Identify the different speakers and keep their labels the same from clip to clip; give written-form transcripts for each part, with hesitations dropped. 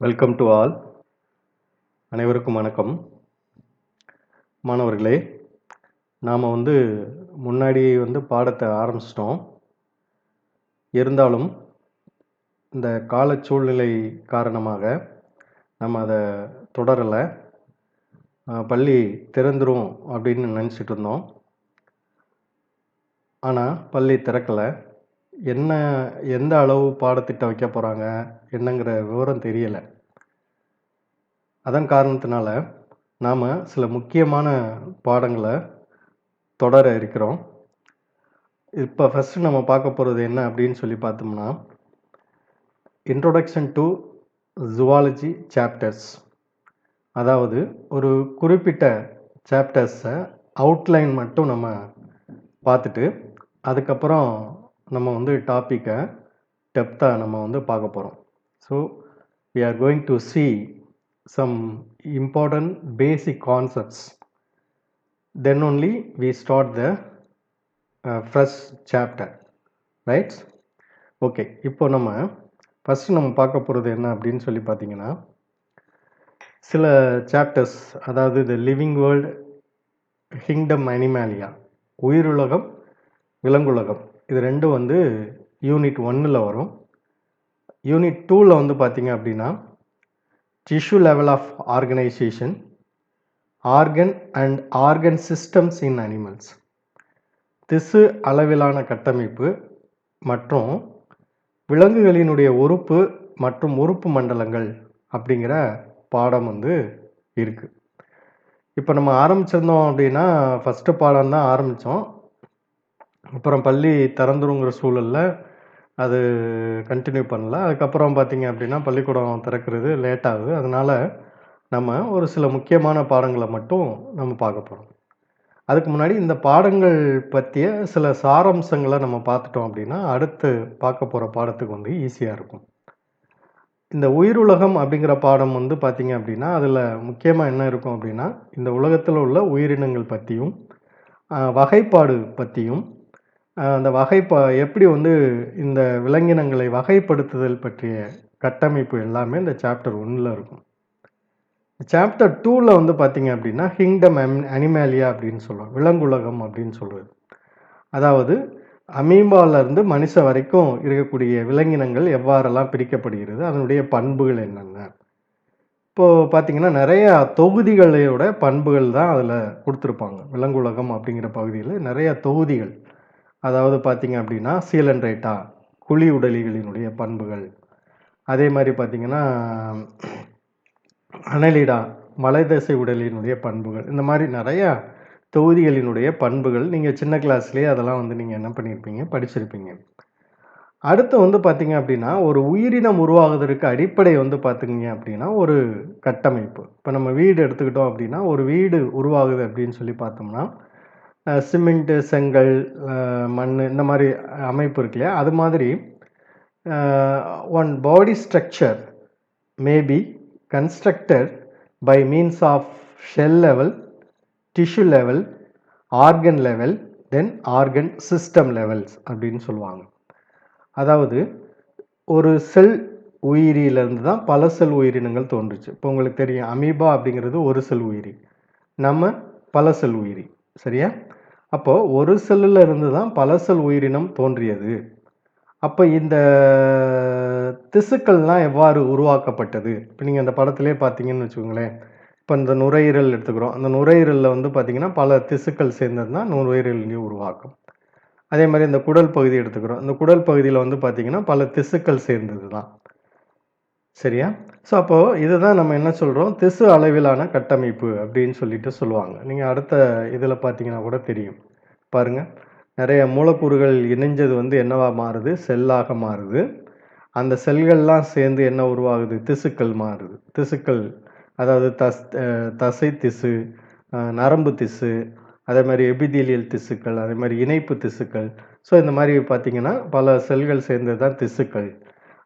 Speaker 1: Welcome to all. அனைவருக்கும் வணக்கம். மாணவர்களே, நாம் முன்னாடி பாடத்தை ஆரம்பிச்சிட்டோம். இருந்தாலும் இந்த கால சூழ்நிலை காரணமாக நம்ம அதை தொடரலை. பள்ளி திறந்துரும் அப்படின்னு நினச்சிட்டு இருந்தோம். ஆனால் பள்ளி திறக்கலை. எந்த அளவு பாடத்திட்டம் வைக்க போகிறாங்க என்னங்கிற விவரம் தெரியலை. அதன் காரணத்தினால நாம் சில முக்கியமான பாடங்களை தொடர இருக்கிறோம். இப்போ ஃபஸ்ட்டு நம்ம பார்க்க போகிறது என்ன அப்படின்னு சொல்லி பார்த்தோம்னா, இன்ட்ரோடக்ஷன் டு ஜுவாலஜி சாப்டர்ஸ். அதாவது ஒரு குறிப்பிட்ட சாப்டர்ஸை அவுட்லைன் மட்டும் நம்ம பார்த்துட்டு அதுக்கப்புறம் நம்ம டாப்பிக்கை டெப்த்தாக நம்ம பார்க்க போகிறோம். So we are going to see some important basic concepts. Then only we start the fresh chapter, right? Okay, இப்போ ஃபஸ்ட்டு நம்ம பார்க்க போகிறது என்ன அப்படின்னு சொல்லி பார்த்தீங்கன்னா, சில சாப்டர்ஸ், அதாவது the living world, kingdom animalia, உயிருலகம், விலங்குலகம், இது ரெண்டும் யூனிட் 1ல் வரும். யூனிட் 2ல் பார்த்தீங்க அப்படின்னா tissue level of organization, organ and organ systems in animals, திசு அளவிலான கட்டமைப்பு மற்றும் விலங்குகளினுடைய உறுப்பு மற்றும் உறுப்பு மண்டலங்கள் அப்படிங்கிற பாடம் இருக்குது. இப்போ நம்ம ஆரம்பிச்சிருந்தோம் அப்படின்னா ஃபஸ்ட்டு பாடம் தான் ஆரம்பித்தோம். அப்புறம் பள்ளி திறந்துருங்கிற சூழலில் அது கண்டினியூ பண்ணல. அதுக்கப்புறம் பார்த்திங்க அப்படின்னா பள்ளிக்கூடம் திறக்கிறது லேட் ஆகுது. அதனால் நம்ம ஒரு சில முக்கியமான பாடங்களை மட்டும் நம்ம பார்க்க போகிறோம். அதுக்கு முன்னாடி இந்த பாடங்கள் பற்றிய சில சாராம்சங்களை நம்ம பார்த்துட்டோம் அப்படின்னா அடுத்து பார்க்க போகிற பாடத்துக்கு ஈஸியாக இருக்கும். இந்த உயிருலகம் அப்படிங்கிற பாடம் பார்த்திங்க அப்படின்னா அதில் முக்கியமாக என்ன இருக்கும் அப்படின்னா, இந்த உலகத்தில் உள்ள உயிரினங்கள் பற்றியும் வகைப்பாடு பற்றியும், அந்த எப்படி இந்த விலங்கினங்களை வகைப்படுத்துதல் பற்றிய கட்டமைப்பு எல்லாமே இந்த சாப்டர் 1ல் இருக்கும். சாப்டர் 2ல் பார்த்தீங்க அப்படின்னா கிங்டம் அனிமாலியா அப்படின்னு சொல்லுவோம், விலங்குலகம் அப்படின்னு சொல்கிறது. அதாவது அமீபாவிலேருந்து மனுஷன் வரைக்கும் இருக்கக்கூடிய விலங்கினங்கள் எவ்வாறெல்லாம் பிரிக்கப்படுகிறது, அதனுடைய பண்புகள் என்னென்ன. இப்போது பார்த்திங்கன்னா நிறையா தொகுதிகளோட பண்புகள் தான் அதில் கொடுத்துருப்பாங்க. விலங்குலகம் அப்படிங்கிற பகுதியில் நிறையா தொகுதிகள். அதாவது பார்த்திங்க அப்படின்னா சீலன்ட்ரைட்டா, குழி உடலிகளினுடைய பண்புகள், அதே மாதிரி பார்த்திங்கன்னா அனலிடா, மலைதசை உடலினுடைய பண்புகள், இந்த மாதிரி நிறையா தொகுதிகளினுடைய பண்புகள் நீங்கள் சின்ன கிளாஸ்லேயே அதெல்லாம் நீங்கள் என்ன பண்ணியிருப்பீங்க, படிச்சிருப்பீங்க. அடுத்து பார்த்திங்க அப்படின்னா ஒரு உயிரினம் உருவாகுவதற்கு அடிப்படை பார்த்திங்க அப்படின்னா ஒரு கட்டமைப்பு. இப்போ நம்ம வீடு எடுத்துக்கிட்டோம் அப்படின்னா ஒரு வீடு உருவாகுது அப்படின்னு சொல்லி பார்த்தோம்னா சிமெண்ட்டு, செங்கல், மண், இந்த மாதிரி அமைப்பு இருக்கு இல்லையா, அது மாதிரி one body structure may be constructed by means of cell level, tissue level, organ level, then organ system levels அப்படின்னு சொல்லுவாங்க. அதாவது ஒரு செல் உயிரியிலேருந்து தான் பல செல் உயிரினங்கள் தோன்றுச்சு. இப்போ உங்களுக்கு தெரியும் அமீபா அப்படிங்கிறது ஒரு செல் உயிரி, நம்ம பல செல் உயிரி, சரியா? அப்போது ஒரு செல்லில் இருந்து தான் பல செல் உயிரினம் தோன்றியது. அப்போ இந்த திசுக்கள்லாம் எவ்வாறு உருவாக்கப்பட்டது? இப்போ நீங்கள் அந்த படத்திலே பார்த்தீங்கன்னு வச்சுக்கோங்களேன். இப்போ இந்த நுரையீரல் எடுத்துக்கிறோம். அந்த நுரையீரலில் பார்த்தீங்கன்னா பல திசுக்கள் சேர்ந்தது தான் நுரையீரலின் உருவாக்கம். அதே மாதிரி இந்த குடல் பகுதி எடுத்துக்கிறோம். இந்த குடல் பகுதியில் பார்த்தீங்கன்னா பல திசுக்கள் சேர்ந்தது தான், சரியா? ஸோ அப்போது இதுதான் நம்ம என்ன சொல்கிறோம், திசு அளவிலான கட்டமைப்பு அப்படின்னு சொல்லுவாங்க. நீங்கள் அடுத்த இதில் பார்த்தீங்கன்னா கூட தெரியும். பாருங்கள், நிறைய மூலக்கூறுகள் இணைஞ்சது என்னவா மாறுது, செல்லாக மாறுது. அந்த செல்கள்லாம் சேர்ந்து என்ன உருவாகுது, திசுக்கள் மாறுது. திசுக்கள் அதாவது தசை திசு, நரம்பு திசு, அதே மாதிரி எபிதீலியல் திசுக்கள், அதே மாதிரி இணைப்பு திசுக்கள். ஸோ இந்த மாதிரி பார்த்தீங்கன்னா பல செல்கள் சேர்ந்தது தான் திசுக்கள்.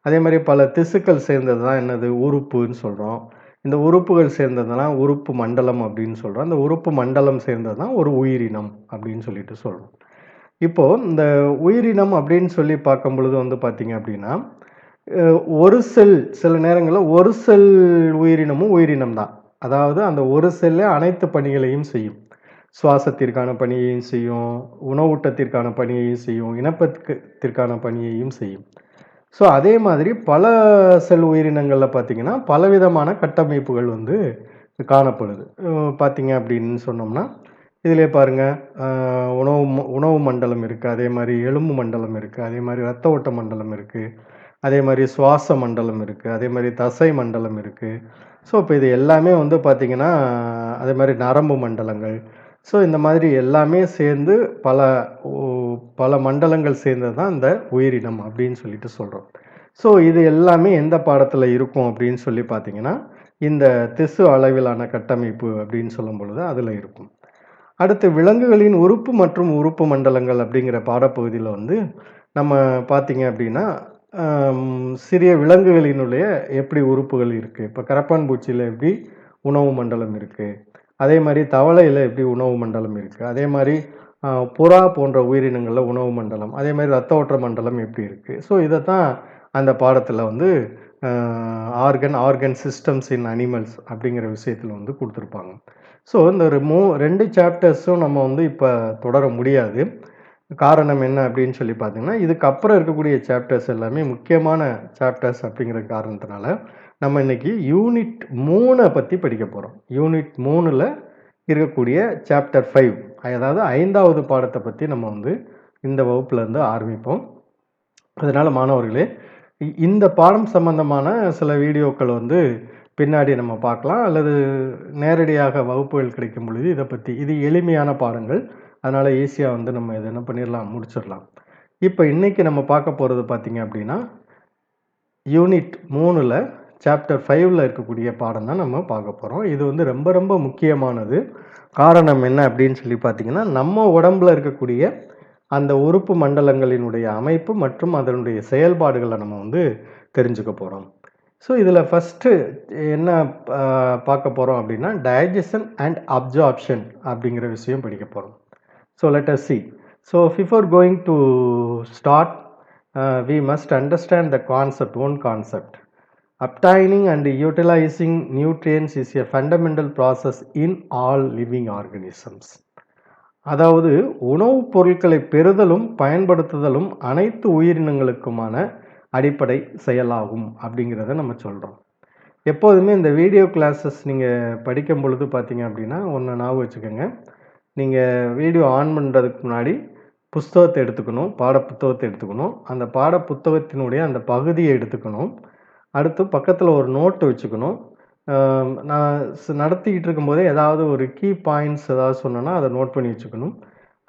Speaker 1: அதே மாதிரி பல திசுக்கள் சேர்ந்தது தான் என்னது, உறுப்புன்னு சொல்கிறோம். இந்த உறுப்புகள் சேர்ந்ததுலாம் உறுப்பு மண்டலம் அப்படின்னு சொல்கிறோம். அந்த உறுப்பு மண்டலம் சேர்ந்தது தான் ஒரு உயிரினம் அப்படின்னு சொல்கிறோம். இப்போது இந்த உயிரினம் அப்படின்னு சொல்லி பார்க்கும் பொழுது பார்த்தீங்க அப்படின்னா ஒரு செல் சில நேரங்களில் ஒரு செல் உயிரினமும் உயிரினம் தான். அதாவது அந்த ஒரு செல்லே அனைத்து பணிகளையும் செய்யும். சுவாசத்திற்கான பணியையும் செய்யும், உணவூட்டத்திற்கான பணியையும் செய்யும், இனப்பெருக்கத்திற்கான பணியையும் செய்யும். ஸோ அதே மாதிரி பல செல் உயிரினங்களில் பார்த்தீங்கன்னா பலவிதமான கட்டமைப்புகள் வந்து காணப்படுது. பார்த்தீங்க அப்படின்னு சொன்னோம்னா இதிலே பாருங்க, உணவு மண்டலம் இருக்குது, அதே மாதிரி எலும்பு மண்டலம் இருக்குது, அதே மாதிரி இரத்த ஓட்ட மண்டலம் இருக்குது, அதே மாதிரி சுவாச மண்டலம் இருக்குது, அதே மாதிரி தசை மண்டலம் இருக்குது. ஸோ இப்போ இது எல்லாமே வந்து பார்த்திங்கன்னா அதே மாதிரி நரம்பு மண்டலங்கள். ஸோ இந்த மாதிரி எல்லாமே சேர்ந்து பல மண்டலங்கள் சேர்ந்தது தான் இந்த உயிரினம் அப்படின்னு சொல்லிட்டு சொல்கிறோம். ஸோ இது எல்லாமே எந்த பாடத்தில் இருக்கும் அப்படின்னு சொல்லி பார்த்தீங்கன்னா இந்த திசு அளவிலான கட்டமைப்பு அப்படின்னு சொல்லும் பொழுது அதில் இருக்கும். அடுத்து விலங்குகளின் உறுப்பு மற்றும் உறுப்பு மண்டலங்கள் அப்படிங்கிற பாடப்பகுதியில் வந்து நம்ம பார்த்தீங்க அப்படின்னா சிறிய விலங்குகளினுடைய எப்படி உறுப்புகள் இருக்குது. இப்போ கரப்பான் பூச்சியில் எப்படி உணவு மண்டலம் இருக்குது, அதே மாதிரி தவளையில் எப்படி உணவு மண்டலம் இருக்குது, அதே மாதிரி புறா போன்ற உயிரினங்களில் உணவு மண்டலம், அதே மாதிரி ரத்த ஓட்ட மண்டலம் எப்படி இருக்குது. ஸோ இதைத்தான் அந்த பாடத்தில் வந்து ஆர்கன் சிஸ்டம்ஸ் இன் அனிமல்ஸ் அப்படிங்கிற விஷயத்தில் வந்து கொடுத்துருப்பாங்க. ஸோ இந்த 2 சாப்டர்ஸும் நம்ம வந்து இப்போ தொடர முடியாது. காரணம் என்ன அப்படின்னு சொல்லி பார்த்தீங்கன்னா இதுக்கப்புறம் இருக்கக்கூடிய சாப்டர்ஸ் எல்லாமே முக்கியமான சாப்டர்ஸ் அப்படிங்கிற காரணத்தினால நம்ம இன்னைக்கு யூனிட் 3 பற்றி படிக்க போகிறோம். யூனிட் 3ல் இருக்கக்கூடிய சாப்டர் 5, அதாவது 5வது பாடத்தை பற்றி நம்ம வந்து இந்த வகுப்புலேருந்து ஆரம்பிப்போம். அதனால் மாணவர்களே, இந்த பாடம் சம்பந்தமான சில வீடியோக்கள் வந்து பின்னாடி நம்ம பார்க்கலாம், அல்லது நேரடியாக வகுப்புகள் கிடைக்கும் பொழுது இதை பற்றி, இது எளிமையான பாடங்கள், அதனால் ஈஸியாக வந்து நம்ம இதை என்ன பண்ணிடலாம், முடிச்சிடலாம். இப்போ இன்றைக்கி நம்ம பார்க்க போகிறது பார்த்திங்க அப்படின்னா யூனிட் 3ல் சாப்டர் 5ல் இருக்கக்கூடிய பாடம் தான் நம்ம பார்க்க போகிறோம். இது வந்து ரொம்ப ரொம்ப முக்கியமானது. காரணம் என்ன அப்படின்னு சொல்லி பார்த்திங்கன்னா நம்ம உடம்பில் இருக்கக்கூடிய அந்த உறுப்பு மண்டலங்களினுடைய அமைப்பு மற்றும் அதனுடைய செயல்பாடுகளை நம்ம வந்து தெரிஞ்சுக்க போகிறோம். ஸோ இதில் ஃபஸ்ட்டு என்ன பார்க்க போகிறோம் அப்படின்னா டைஜஷன் அண்ட் அப்சார்ப்ஷன் அப்படிங்கிற விஷயம் படிக்க போகிறோம். So let us see. So before going to start, we must understand the one concept. Obtaining and utilizing nutrients is a fundamental process in all living organisms. அதாவது உணவுப் பொருட்களை பெறுதலும் பயன்படுத்துதலும் அனைத்து உயிரினங்களுக்குமான அடிப்படை செயலாகும் அப்படிங்கிறத நம்ம சொல்கிறோம். எப்போதுமே இந்த வீடியோ கிளாஸஸ் நீங்கள் படிக்கும் பொழுது பார்த்தீங்க அப்படின்னா ஒன்று ஞாபகம் வச்சுக்கோங்க. நீங்கள் வீடியோ ஆன் பண்ணுறதுக்கு முன்னாடி புத்தகத்தை எடுத்துக்கணும், பாடப்புத்தகத்தை எடுத்துக்கணும், அந்த பாடப்புத்தகத்தினுடைய அந்த பகுதியை எடுத்துக்கணும். அடுத்து பக்கத்தில் ஒரு நோட்டு வச்சுக்கணும். நான் நடத்திக்கிட்டு இருக்கும்போதே ஏதாவது ஒரு கீ பாயிண்ட்ஸ் ஏதாவது சொன்னேன்னா அதை நோட் பண்ணி வச்சுக்கணும்.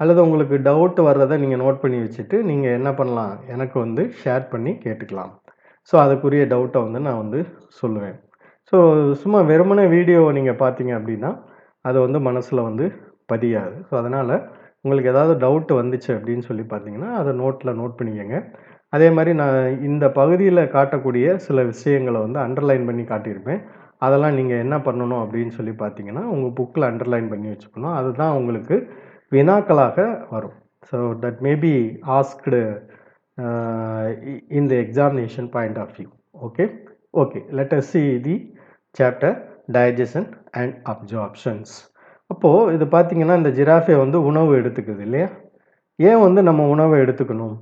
Speaker 1: அல்லது உங்களுக்கு டவுட் வர்றதை நீங்கள் நோட் பண்ணி வச்சுட்டு நீங்கள் என்ன பண்ணலாம், எனக்கு வந்து ஷேர் பண்ணி கேட்டுக்கலாம். ஸோ அதுக்குரிய டவுட்டை வந்து நான் வந்து சொல்லுவேன். ஸோ சும்மா வெறுமனே வீடியோவை நீங்கள் பார்த்தீங்க அப்படின்னா அது வந்து மனசில் வந்து பதியாது. ஸோ அதனால் உங்களுக்கு ஏதாவது டவுட் வந்துச்சு அப்படின்னு சொல்லி பார்த்தீங்கன்னா அதை நோட் பண்ணிக்கங்க. அதே மாதிரி நான் இந்த பகுதியில் காட்டக்கூடிய சில விஷயங்களை வந்து அண்டர்லைன் பண்ணி காட்டியிருப்பேன். அதெல்லாம் நீங்கள் என்ன பண்ணணும் அப்படின்னு சொல்லி பார்த்தீங்கன்னா உங்கள் புக்கில் அண்டர்லைன் பண்ணி வச்சுக்கணும். அதுதான் உங்களுக்கு வினாக்களாக வரும். So that may be asked in the examination point of view. Okay, let us see the chapter digestion and absorptions. அப்போது இது பார்த்தீங்கன்னா இந்த ஜிராஃபே வந்து உணவு எடுத்துக்குது இல்லையா? ஏன் வந்து நம்ம உணவை எடுத்துக்கணும்?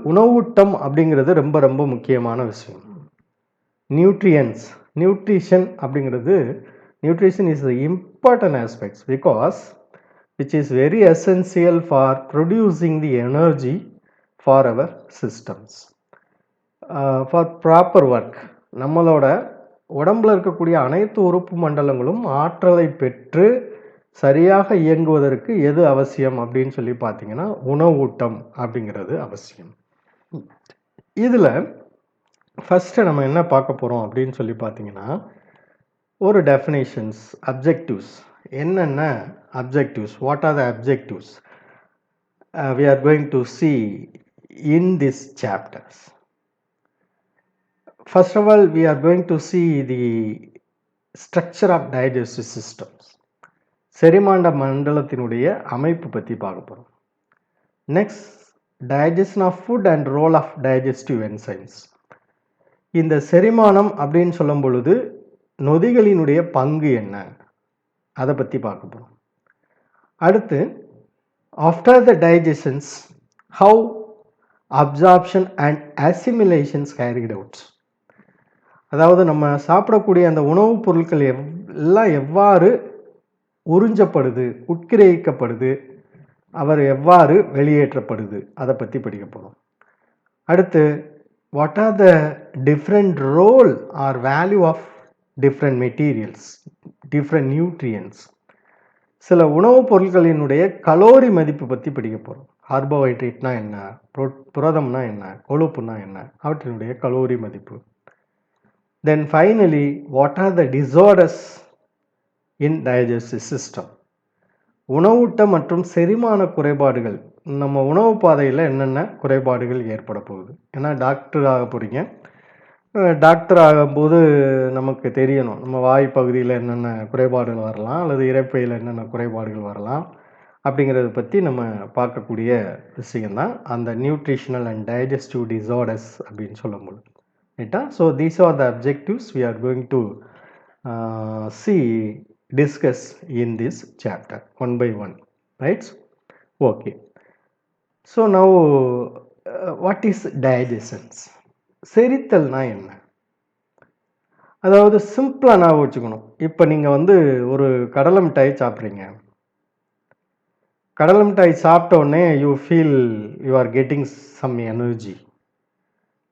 Speaker 1: உணவூட்டம் அப்படிங்கிறது ரொம்ப ரொம்ப முக்கியமான விஷயம். நியூட்ரிஷன் அப்படிங்கிறது, nutrition is the important aspects because which is very essential for producing the energy for our systems, for proper work. நம்மளோட உடம்பில் இருக்கக்கூடிய அனைத்து உறுப்பு மண்டலங்களும் ஆற்றலை பெற்று சரியாக இயங்குவதற்கு எது அவசியம் அப்படின்னு சொல்லி பார்த்தீங்கன்னா உணவூட்டம் அப்படிங்கிறது அவசியம். இதில் ஃபஸ்ட்டு நம்ம என்ன பார்க்க போகிறோம் அப்படின்னு சொல்லி பார்த்தீங்கன்னா ஒரு டெஃபினேஷன்ஸ், அப்ஜெக்டிவ்ஸ். என்னென்ன objectives, what are the objectives we are going to see in this chapters. First of all, we are going to see the structure of digestive systems. செரிமான மண்டலத்தினுடைய அமைப்பு பற்றி பார்க்க போகிறோம். Next digestion of food and role of digestive enzymes. இந்த செரிமானம் அப்படின்னு சொல்லும் பொழுது நொதிகளினுடைய பங்கு என்ன, அதை பற்றி பார்க்க போகிறோம். அடுத்து after the digestions how absorption and assimilations carried out. அதாவது நம்ம சாப்பிடக்கூடிய அந்த உணவுப் பொருட்கள் எல்லாம் எவ்வாறு உறிஞ்சப்படுது, உட்கிரகிக்கப்படுது, அவர் எவ்வாறு வெளியேற்றப்படுது, அதை பற்றி படிக்க போகிறோம். அடுத்து what are the different role or value of different materials, different nutrients. சில உணவுப் பொருட்களினுடைய கலோரி மதிப்பு பற்றி படிக்க போகிறோம். கார்போஹைட்ரேட்னா என்ன, புரதம்னா என்ன, கொழுப்புனா என்ன, அவற்றினுடைய கலோரி மதிப்பு. Then finally, what are the disorders in digestive system? உணவூட்ட மற்றும் செரிமான குறைபாடுகள், நம்ம உணவு பாதையில் என்னென்ன குறைபாடுகள் ஏற்பட போகுது. ஏன்னா டாக்டர் ஆக போகிறீங்க, டாக்டர் ஆகும்போது நமக்கு தெரியணும் நம்ம வாய் பகுதியில் என்னென்ன குறைபாடுகள் வரலாம் அல்லது இரைப்பையில் என்னென்ன குறைபாடுகள் வரலாம் அப்படிங்கிறத பற்றி நம்ம பார்க்கக்கூடிய விஷயம்தான் அந்த நியூட்ரிஷனல் அண்ட் டைஜஸ்டிவ் டிசார்டர்ஸ் அப்படின்னு சொல்லும்போது. So these are the objectives we are going to discuss in this chapter one by one, right? Okay. So now what is digestions? செரித்தல்னா என்ன? அதாவது சிம்பிளாக நான் வச்சுக்கணும். இப்போ நீங்கள் ஒரு கடலை மிட்டாய் சாப்பிட்றீங்க. கடலை மிட்டாய் சாப்பிட்ட உடனே you feel you are getting some energy.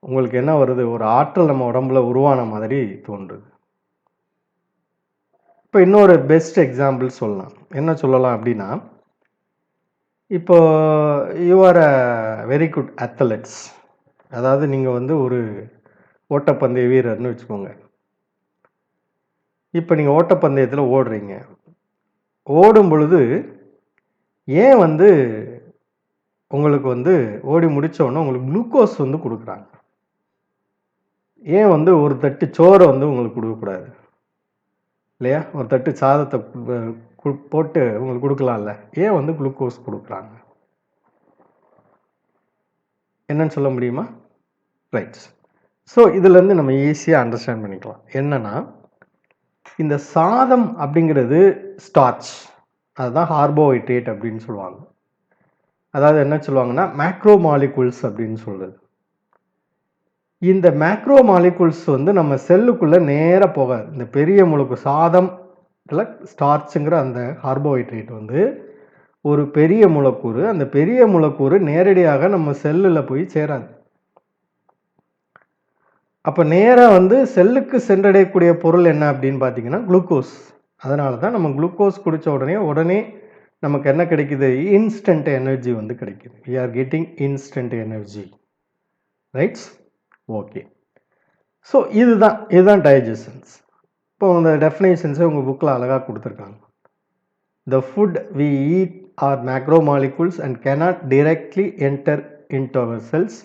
Speaker 1: உங்களுக்கு என்ன வருது, ஒரு ஆற்றல் நம்ம உடம்புல உருவான மாதிரி தோன்றுது. இப்போ இன்னொரு பெஸ்ட் எக்ஸாம்பிள் சொல்லலாம். என்ன சொல்லலாம் அப்படின்னா, இப்போ you are a very good athletes. அதாவது நீங்கள் ஒரு ஓட்டப்பந்தய வீரர்னு வச்சுக்கோங்க. இப்போ நீங்கள் ஓட்டப்பந்தயத்தில் ஓடுறீங்க. ஓடும் பொழுது ஏன் உங்களுக்கு ஓடி முடித்தோடனே உங்களுக்கு குளுக்கோஸ் கொடுக்குறாங்க. ஏன் ஒரு தட்டு சோறை உங்களுக்கு கொடுக்கக்கூடாது இல்லையா? ஒரு தட்டு சாதத்தை போட்டு உங்களுக்கு கொடுக்கலாம்ல. ஏன் குளுக்கோஸ் கொடுக்குறாங்க, என்னன்னு சொல்ல முடியுமா? ரைட். ஸோ இதுலேருந்து நம்ம ஈஸியாக அண்டர்ஸ்டாண்ட் பண்ணிக்கலாம். என்னன்னா, இந்த சாதம் அப்படிங்கிறது ஸ்டார்ச், அதுதான் கார்போஹைட்ரேட் அப்படின்னு சொல்லுவாங்க. அதாவது என்ன சொல்லுவாங்கன்னா மேக்ரோ மாலிகுல்ஸ் அப்படின்னு சொல்கிறது. இந்த மேக்ரோ மாலிகுல்ஸ் நம்ம செல்லுக்குள்ளே நேராக போகாது. இந்த பெரிய மூலக்கூறு சாதம் இல்லை ஸ்டார்ச்சுங்கிற அந்த கார்போஹைட்ரேட் ஒரு பெரிய மூலக்கூறு. அந்த பெரிய மூலக்கூறு நேரடியாக நம்ம செல்லில் போய் சேராது. அப்போ நேராக செல்லுக்கு சென்றடையக்கூடிய பொருள் என்ன அப்படின்னு பார்த்தீங்கன்னா குளுக்கோஸ். அதனால தான் நம்ம குளுக்கோஸ் குடித்த உடனே நமக்கு என்ன கிடைக்குது, இன்ஸ்டன்ட் எனர்ஜி கிடைக்குது. We are getting instant energy, rights. Okay. So இதுதான் டைஜஷன்ஸ். இப்போ இந்த டெஃபினேஷன்ஸை உங்கள் புக்கில் அழகாக கொடுத்துருக்காங்க. The food we eat are macromolecules and cannot directly enter into our cells.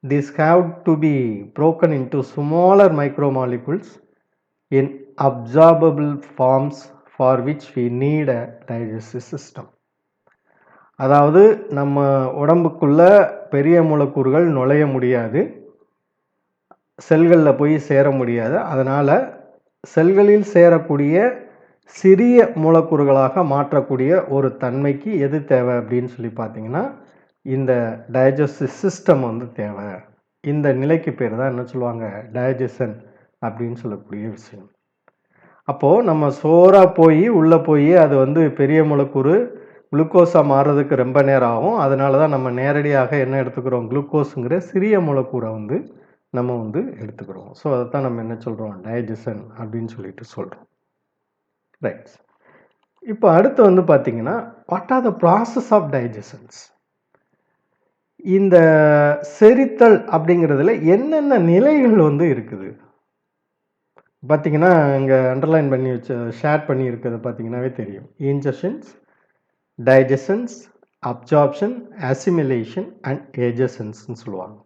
Speaker 1: These have to be broken into smaller micromolecules in absorbable forms for which we need a digestive system. அதாவது நம்ம உடம்புக்குள்ள பெரிய மூலக்கூறுகள் நுழைய முடியாது, செல்களில் போய் சேர முடியாது. அதனால் செல்களில் சேரக்கூடிய சிறிய மூலக்கூறுகளாக மாற்றக்கூடிய ஒரு தன்மைக்கு எது தேவை அப்படின்னு சொல்லி பார்த்தீங்கன்னா இந்த டைஜஸ்டிவ் சிஸ்டம் தேவை. இந்த நிலைக்கு பேர் தான் என்ன சொல்லுவாங்க, டைஜஷன் அப்படின்னு சொல்லக்கூடிய விஷயம். அப்போது நம்ம சோறாக போய் உள்ளே போய் அது பெரிய மூலக்கூறு குளுக்கோஸாக மாறுறதுக்கு ரொம்ப நேரம் ஆகும். அதனால தான் நம்ம நேரடியாக என்ன எடுத்துக்கிறோம், குளுக்கோஸுங்கிற சிறிய மூலக்கூறை நம்ம எடுத்துக்கிறோம். ஸோ அதைத்தான் நம்ம என்ன சொல்கிறோம், டைஜஷன் அப்படின்னு சொல்லிட்டு சொல்கிறோம். ரைட். இப்போ அடுத்து பார்த்தீங்கன்னா what are the process of digestions. இந்த செரித்தல் அப்படிங்கிறதுல என்னென்ன நிலைகள் இருக்குது பார்த்தீங்கன்னா, இங்கே அண்டர்லைன் பண்ணி ஷேர் பண்ணி இருக்கிறது பார்த்தீங்கன்னாவே தெரியும். இன்ஜெஷன்ஸ், டைஜஷன்ஸ், அப்சார்ப்ஷன், அசிமிலேஷன் அண்ட் ஏஜஷன்ஸ்ன்னு சொல்லுவாங்க.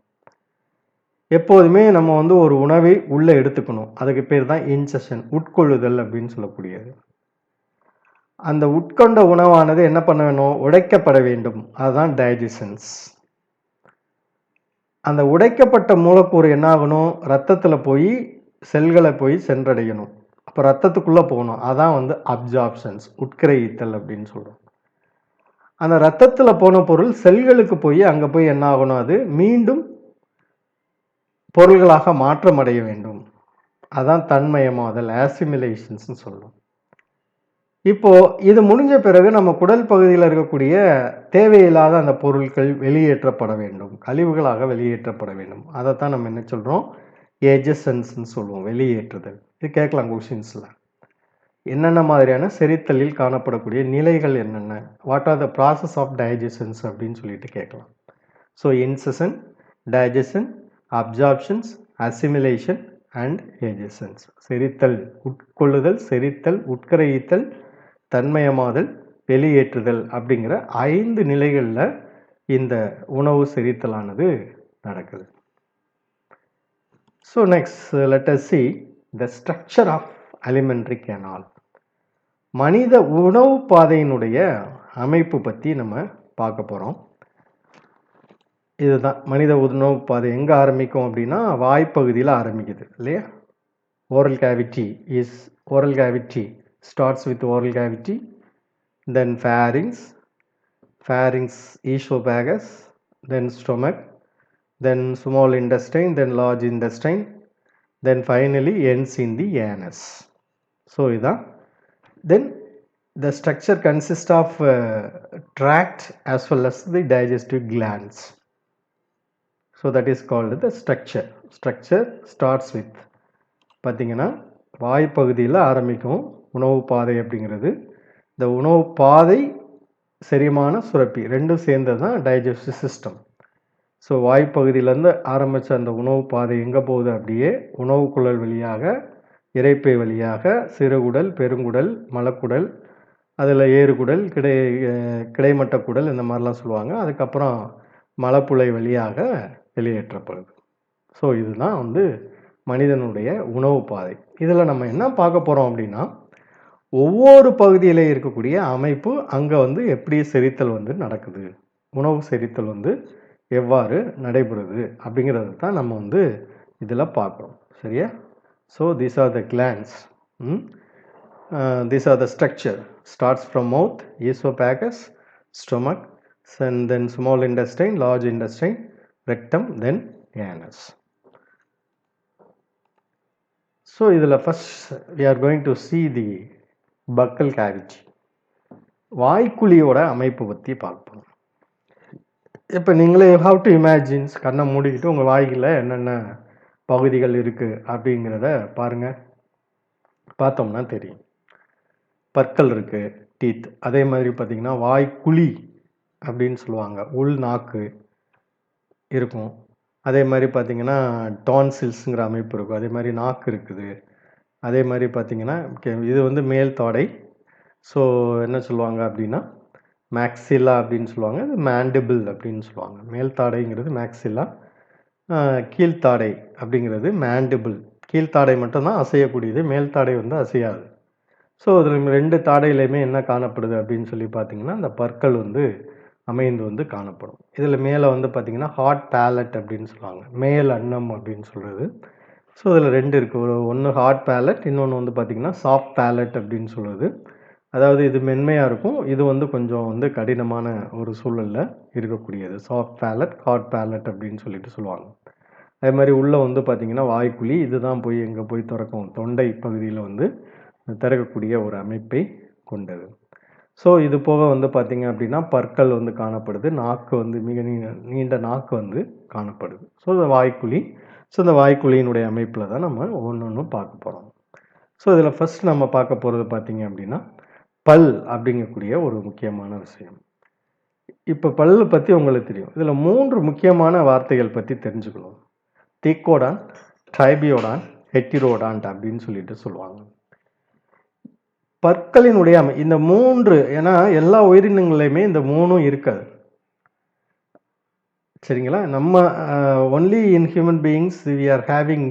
Speaker 1: எப்போதுமே நம்ம ஒரு உணவை உள்ளே எடுத்துக்கணும். அதுக்கு பேர் தான் இன்ஜெஷன், உட்கொள்ளுதல் அப்படின்னு சொல்லக்கூடியது. அந்த உட்கொண்ட உணவானது என்ன பண்ண வேணும், உடைக்கப்பட வேண்டும். அதுதான் டைஜஷன்ஸ். அந்த உடைக்கப்பட்ட மூலக்கூறு என்ன ஆகணும், ரத்தத்தில் போய் செல்களை போய் சென்றடையணும். அப்போ ரத்தத்துக்குள்ளே போகணும். அதான் வந்து அப்சார்ப்ஷன்ஸ், உட்கிரகித்தல் அப்படின்னு சொல்கிறோம். அந்த ரத்தத்தில் போன பொருள் செல்களுக்கு போய் அங்கே போய் என்ன ஆகணும், அது மீண்டும் பொருள்களாக மாற்றம் அடைய வேண்டும். அதான் தன்மயமாதல், ஆசிமிலேஷன்ஸ்னு சொல்லுவோம். இப்போ இது முடிஞ்ச பிறகு நம்ம குடல் பகுதியில் இருக்கக்கூடிய தேவையில்லாத அந்த பொருட்கள் வெளியேற்றப்பட வேண்டும், கழிவுகளாக வெளியேற்றப்பட வேண்டும். அதைத்தான் நம்ம என்ன சொல்கிறோம், எஜசன்ஸ்ன்னு சொல்லுவோம், வெளியேற்றுதல். இது கேட்கலாம் கொஷின்ஸில். என்னென்ன மாதிரியான செரித்தலில் காணப்படக்கூடிய நிலைகள் என்னென்ன, what are the process of digestions அப்படின்னு சொல்லிட்டு கேட்கலாம். So ingestion, digestion, absorptions, assimilation and egestions. செரித்தல், உட்கொள்ளுதல், செரித்தல், உட்கரையித்தல், தன்மயமாதல், வெளியேற்றுதல் அப்படிங்கிற 5 நிலைகளில் இந்த உணவு செரித்தலானது நடக்குது. So next let us see the structure of alimentary canal. மனித உணவு பாதையினுடைய அமைப்பு பற்றி நம்ம பார்க்க போகிறோம். இதுதான் மனித உணவு பாதை எங்கே ஆரம்பிக்கும் அப்படின்னா வாய்ப்பகுதியில் ஆரம்பிக்குது இல்லையா. oral cavity starts with oral cavity, then pharynx, esophagus, then stomach, then small intestine, then large intestine, then finally ends in the anus. So இதான். Then the structure consists of tract as well as the digestive glands. So that is called the structure. Structure starts with பார்த்தீங்கன்னா வாய்ப்பகுதியில் ஆரம்பிக்கும் உணவு பாதை அப்படிங்கிறது. இந்த உணவு பாதை, செரிமான சுரப்பி ரெண்டும் சேர்ந்தது தான் டைஜஸ்டிவ் சிஸ்டம். ஸோ வாய்ப்பகுதியிலேருந்து ஆரம்பித்த அந்த உணவு பாதை எங்கே போகுது, அப்படியே உணவு குழல் வழியாக, இரைப்பை வழியாக, சிறுகுடல், பெருங்குடல், மலக்குடல், அதில் ஏறுகுடல், கிடைமட்ட குடல், இந்த மாதிரிலாம் சொல்லுவாங்க. அதுக்கப்புறம் மலப்புழை வழியாக வெளியேற்றப்படுது. ஸோ இதுதான் வந்து மனிதனுடைய உணவு பாதை. இதில் நம்ம என்ன பார்க்க போகிறோம் அப்படின்னா ஒவ்வொரு பகுதியிலே இருக்கக்கூடிய அமைப்பு, அங்கே வந்து எப்படி செரித்தல் வந்து நடக்குது, உணவு செரித்தல் வந்து எவ்வாறு நடைபெறுது அப்படிங்கிறது தான் நம்ம வந்து இதில் பார்க்குறோம். சரியா. So these are the glands. These are the structure. Starts from mouth, esophagus, stomach, and then small intestine, large intestine, rectum, then anus. So இதில் first we are going to see the buccal cavity. வாய்க்குழியோட அமைப்பு பற்றி பார்ப்போம். இப்போ நீங்களே have to imagine, கண்ணை மூடிக்கிட்டு உங்கள் வாய்க்குள்ள என்னென்ன பகுதிகள் இருக்குது அப்படிங்கிறத பாருங்கள். பார்த்தோம்னா தெரியும். பற்கள் இருக்குது, டீத். அதே மாதிரி பார்த்திங்கன்னா வாய்க்குழி அப்படின்னு சொல்லுவாங்க, உள் நாக்கு இருக்கும். அதே மாதிரி பார்த்திங்கன்னா டான்சில்ஸுங்கிற அமைப்பு இருக்கும். அதே மாதிரி நாக்கு இருக்குது. அதே மாதிரி பார்த்திங்கன்னா இது வந்து மேல் தாடை. ஸோ என்ன சொல்லுவாங்க அப்படின்னா மேக்சில்லா அப்படின்னு சொல்லுவாங்க, இது மேண்டிபிள் அப்படின்னு சொல்லுவாங்க. மேல் தாடைங்கிறது மேக்சில்லா, கீழ்த்தாடை அப்படிங்கிறது மேண்டிபிள். கீழ்த்தாடை மட்டும்தான் அசையக்கூடியது, மேல் தாடை வந்து அசையாது. ஸோ இதில் 2 தாடையிலையுமே என்ன காணப்படுது அப்படின்னு சொல்லி பார்த்தீங்கன்னா அந்த பற்கள் வந்து அமைந்து வந்து காணப்படும். இதில் மேலே வந்து பார்த்திங்கன்னா ஹாட் பேலட் அப்படின்னு சொல்லுவாங்க, மேல் அன்னம் அப்படின்னு சொல்கிறது. ஸோ இதில் 2 இருக்குது. ஒன்று ஹாட் பேலட், இன்னொன்று வந்து பார்த்திங்கன்னா சாஃப்ட் பேலட் அப்படின்னு சொல்கிறது. அதாவது இது மென்மையாக இருக்கும், இது வந்து கொஞ்சம் வந்து கடினமான ஒரு சூழலில் இருக்கக்கூடியது. சாஃப்ட் பேலட், ஹாட் பேலட் அப்படின்னு சொல்லிட்டு சொல்லுவாங்க. அதே மாதிரி உள்ளே வந்து பார்த்திங்கன்னா வாய்க்குழி, இதுதான் போய் எங்கே போய் திறக்கும், தொண்டை பகுதியில் வந்து திறக்கக்கூடிய ஒரு அமைப்பை கொண்டது. ஸோ இது போக வந்து பார்த்திங்க அப்படின்னா பற்கள் வந்து காணப்படுது, நாக்கு வந்து மிக நீண்ட நாக்கு வந்து காணப்படுது. ஸோ இந்த வாய்க்குழி. ஸோ இந்த வாய்க்குழியினுடைய அமைப்பில் தான் நம்ம ஒன்று பார்க்க போகிறோம். ஸோ இதில் ஃபஸ்ட் நம்ம பார்க்க போகிறது பார்த்திங்க அப்படின்னா பல் அப்படிங்கக்கூடிய ஒரு முக்கியமான விஷயம். இப்போ பல்லு பற்றி உங்களுக்கு தெரியும். இதில் 3 முக்கியமான வார்த்தைகள் பற்றி தெரிஞ்சுக்கணும். திக்கோடான், ட்ரைபியோடான், ஹெட்டிரோடான்ட் அப்படின்னு சொல்லிட்டு சொல்லுவாங்க. பற்களினுடைய இந்த 3, ஏன்னா எல்லா உயிரினங்களையுமே இந்த 3ம் இருக்காது. சரிங்களா. நம்ம only in human beings we are having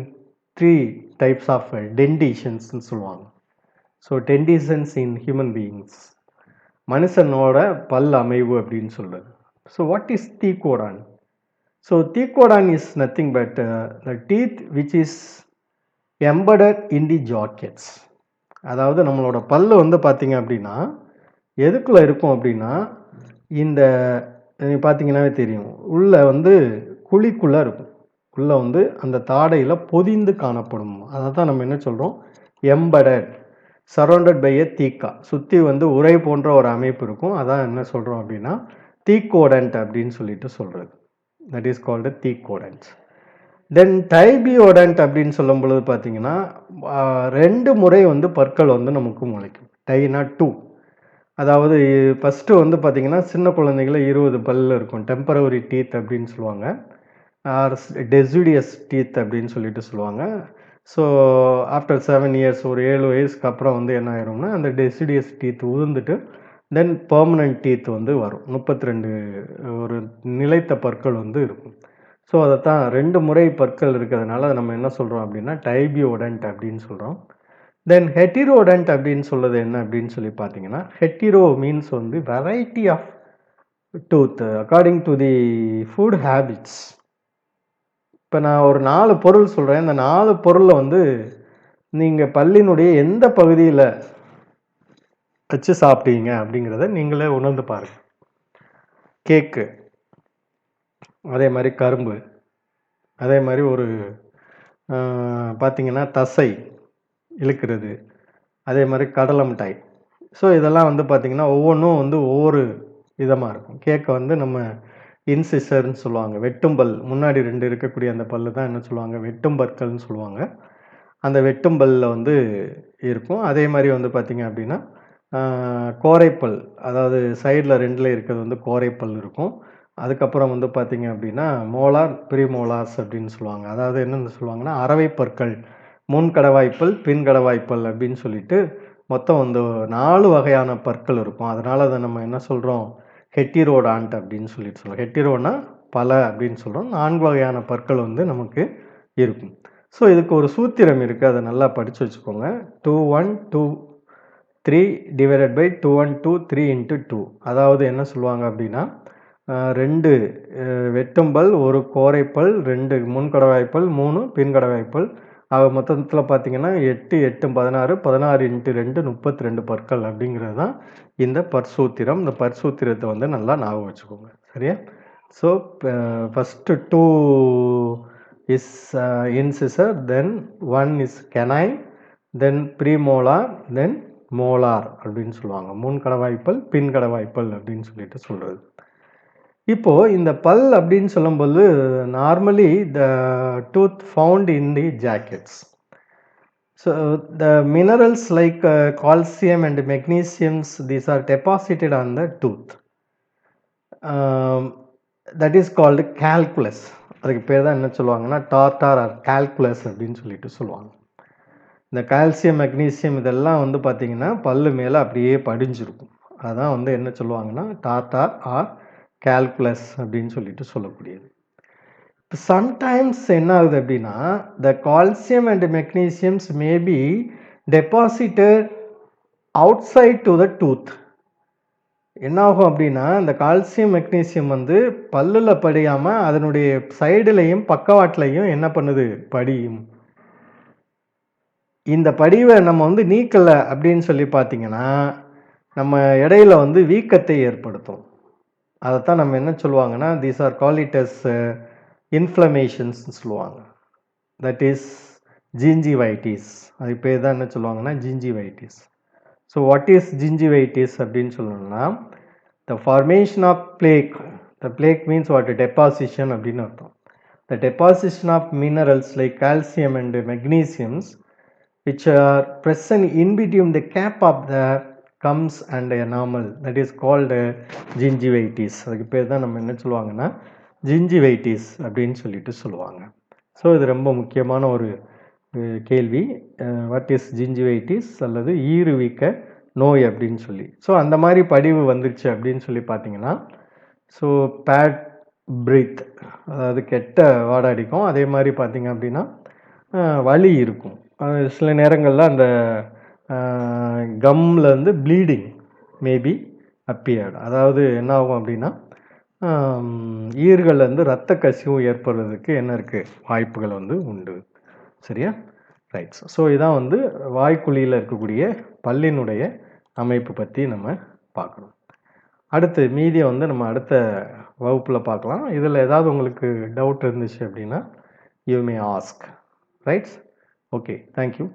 Speaker 1: 3 types of டென்டிஷன்ஸ்ன்னு சொல்லுவாங்க. So dentitions in human beings, மனுஷனோட பல் அமைவு அப்படின்னு சொல்கிறது. So what is thecodont? So thecodont is nothing but the teeth which is embedded in the jackets. அதாவது நம்மளோட பல்லு வந்து பார்த்தீங்க அப்படின்னா எதுக்குள்ளே இருக்கும் அப்படின்னா, இந்த பார்த்தீங்கன்னாவே தெரியும், உள்ளே வந்து குழிக்குள்ளே இருக்கும். உள்ளே வந்து அந்த தாடையில் பொதிந்து காணப்படும். அதை தான் நம்ம என்ன சொல்கிறோம், எம்படட், சரௌண்டட் பை எ தீக்கா, சுற்றி வந்து உரை போன்ற ஒரு அமைப்பு இருக்கும். அதான் என்ன சொல்கிறோம் அப்படின்னா தீக்கோடன்ட் அப்படின்னு சொல்லிட்டு சொல்கிறது. That is called thecodont. Then diphyodont அப்படின்னு சொல்லும் பொழுது பார்த்தீங்கன்னா 2 முறை வந்து பற்கள் வந்து நமக்கு முளைக்கும். டைனா 2. அதாவது ஃபஸ்ட்டு வந்து பார்த்தீங்கன்னா சின்ன குழந்தைகள 20 பல்லு இருக்கும். டெம்பரவரி டீத் அப்படின்னு சொல்லுவாங்க. ஆர் டெசிடியஸ் டீத் அப்படின்னு சொல்லிட்டு சொல்லுவாங்க. ஸோ ஆஃப்டர் 7 இயர்ஸ், ஒரு 7 வயசுக்கு அப்புறம் வந்து என்ன ஆயிரும்னா அந்த டெசிடியஸ் டீத் உதிர்ந்துட்டு தென் பெர்மனன்ட் டீத் வந்து வரும். 32 ஒரு நிலைத்த பற்கள் வந்து இருக்கும். ஸோ அதைத்தான் 2 முறை பற்கள் இருக்கிறதுனால அதை நம்ம என்ன சொல்கிறோம் அப்படின்னா டைபியோடன்ட் அப்படின்னு சொல்கிறோம். தென் ஹெட்டிரோடன்ட் அப்படின்னு சொல்கிறது என்ன அப்படின்னு சொல்லி பார்த்தீங்கன்னா, ஹெட்டிரோ மீன்ஸ் வந்து variety of tooth according to the food habits. இப்போ நான் ஒரு 4 பொருள் சொல்கிறேன். இந்த 4 பொருளில் வந்து நீங்கள் பல்லினுடைய எந்த பகுதியில் வச்சு சாப்பிட்டீங்க அப்படிங்கிறத நீங்களே உணர்ந்து பாருங்கள். கேக்கு, அதே மாதிரி கரும்பு, அதே மாதிரி ஒரு பார்த்திங்கன்னா தசை இழுக்கிறது, அதே மாதிரி கடலை மிட்டாய். ஸோ இதெல்லாம் வந்து பார்த்திங்கன்னா ஒவ்வொன்றும் வந்து ஒவ்வொரு விதமாக இருக்கும். கேக்கை வந்து நம்ம இன்சிசர்ன்னு சொல்லுவாங்க. வெட்டும் பல், முன்னாடி 2 இருக்கக்கூடிய அந்த பல்லு தான் என்ன சொல்லுவாங்க, வெட்டும் பற்கள்னு சொல்லுவாங்க. அந்த வெட்டும் பல்லில் வந்து இருக்கும். அதே மாதிரி வந்து பார்த்திங்க அப்படின்னா கோரைப்பல், அதாவது சைடில் 2ல் இருக்கிறது வந்து கோரைப்பல் இருக்கும். அதுக்கப்புறம் வந்து பார்த்திங்க அப்படின்னா மோலார், ப்ரீமோலார்ஸ் அப்படின்னு சொல்லுவாங்க. அதாவது என்னென்னு சொல்லுவாங்கன்னா அரவை பற்கள், முன் கடவாய்ப்பல், பின் கடவாய்ப்பல் அப்படின்னு சொல்லிட்டு மொத்தம் வந்து 4 வகையான பற்கள் இருக்கும். அதனால் அதை நம்ம என்ன சொல்கிறோம், ஹெட்டிரோடான்ட் அப்படின்னு சொல்லிட்டு சொல்கிறோம். ஹெட்டிரோனா பல அப்படின்னு சொல்கிறோம். 4 வகையான பற்கள் வந்து நமக்கு இருக்கும். ஸோ இதுக்கு ஒரு சூத்திரம் இருக்குது, அதை நல்லா படித்து வச்சுக்கோங்க. 2/1/2/3 டிவைடட் பை 2/1/2 3 × 2. அதாவது என்ன சொல்லுவாங்க அப்படின்னா 2 வெட்டும்பல், 1 கோரைப்பல், 2 முன்கடவாய்ப்பல், 3 பின்கடவாய்ப்பல். ஆக மொத்தத்தில் பார்த்தீங்கன்னா 8 8 16 16 × 2 32 பற்கள் அப்படிங்கிறது தான் இந்த பற்சூத்திரம். இந்த பற்சூத்திரத்தை வந்து நல்லா ஞாபகம் வச்சுக்கோங்க, சரியா? So first 2 is incisor, then 1 is canine, then premolar, then molar அப்படின்னு சொல்லுவாங்க. முன்கடவாய்ப்பல், பின்கடவாய்ப்பல் அப்படின்னு சொல்லிட்டு சொல்கிறது. இப்போது இந்த பல் அப்படின்னு சொல்லும்போது normally the tooth found in the jackets. So the minerals like calcium and magnesiums, these are deposited on the tooth. That is called calculus. அதுக்கு பேர் தான் என்ன சொல்லுவாங்கன்னா டார்டார் ஆர் கால்குலஸ் அப்படின்னு சொல்லிட்டு சொல்லுவாங்க. இந்த கால்சியம், மெக்னீசியம் இதெல்லாம் வந்து பார்த்திங்கன்னா பல்லு மேலே அப்படியே படிஞ்சிருக்கும். அதான் வந்து என்ன சொல்லுவாங்கன்னா டார்டார் ஆர் கால்குலஸ் அப்படின்னு சொல்லிட்டு சொல்லக்கூடியது. இப்போ சம்டைம்ஸ் என்ன ஆகுது அப்படின்னா the calcium and magnesiums may be deposited outside to the tooth. என்ன ஆகும் அப்படின்னா இந்த கால்சியம், மெக்னீசியம் வந்து பல்லில் படியாமல் அதனுடைய சைடுலையும் பக்கவாட்டிலையும் என்ன பண்ணுது, படியும். இந்த படிவை நம்ம வந்து நீக்கலை அப்படின்னு சொல்லி பார்த்தீங்கன்னா நம்ம இடையில வந்து வீக்கத்தை ஏற்படுத்தும். அதைத்தான் நம்ம என்ன சொல்லுவாங்கன்னா these are call it as inflammations சொல்லுவாங்க. That is gingivitis. அது பேர் தான் என்ன சொல்லுவாங்கன்னா gingivitis. So what is gingivitis அப்படின்னு சொல்லணும்னா the formation of plaque. The plaque means what, deposition அப்படின்னு அர்த்தம். The deposition of minerals like calcium and magnesiums which are present in between the cap of the gums and enamel, that is called gingivitis. அதுக்கு பேர் தான் நம்ம என்ன சொல்லுவாங்கன்னா gingivitis அப்படின்னு சொல்லிட்டு சொல்லுவாங்க. ஸோ இது ரொம்ப முக்கியமான ஒரு கேள்வி. வாட் இஸ் gingivitis அல்லது ஈறுவீக்க நோய் அப்படின்னு சொல்லி. ஸோ அந்த மாதிரி படிவு வந்துருச்சு அப்படின்னு சொல்லி பார்த்தீங்கன்னா ஸோ பேட் பிரீத், அதாவது கெட்ட வாடை அடிக்கும். அதே மாதிரி பார்த்தீங்க அப்படின்னா வலி இருக்கும். சில நேரங்களில் அந்த கம்மில் வந்து ப்ளீடிங் மேபி அப்பியர்டு. அதாவது என்ன ஆகும் அப்படின்னா ஈறுகள்ல இருந்து இரத்த கசிவு ஏற்படுறதுக்கு என்ன இருக்குது வாய்ப்புகள் வந்து உண்டு. சரியா? ரைட்ஸ். ஸோ இதான் வந்து வாய்க்குழியில் இருக்கக்கூடிய பல்லினுடைய அமைப்பு பற்றி நம்ம பார்க்கணும். அடுத்து மீதியை வந்து நம்ம அடுத்த வகுப்பில் பார்க்கலாம். இதில் ஏதாவது உங்களுக்கு டவுட் இருந்துச்சு அப்படின்னா you may ask. Rights. Okay, thank you.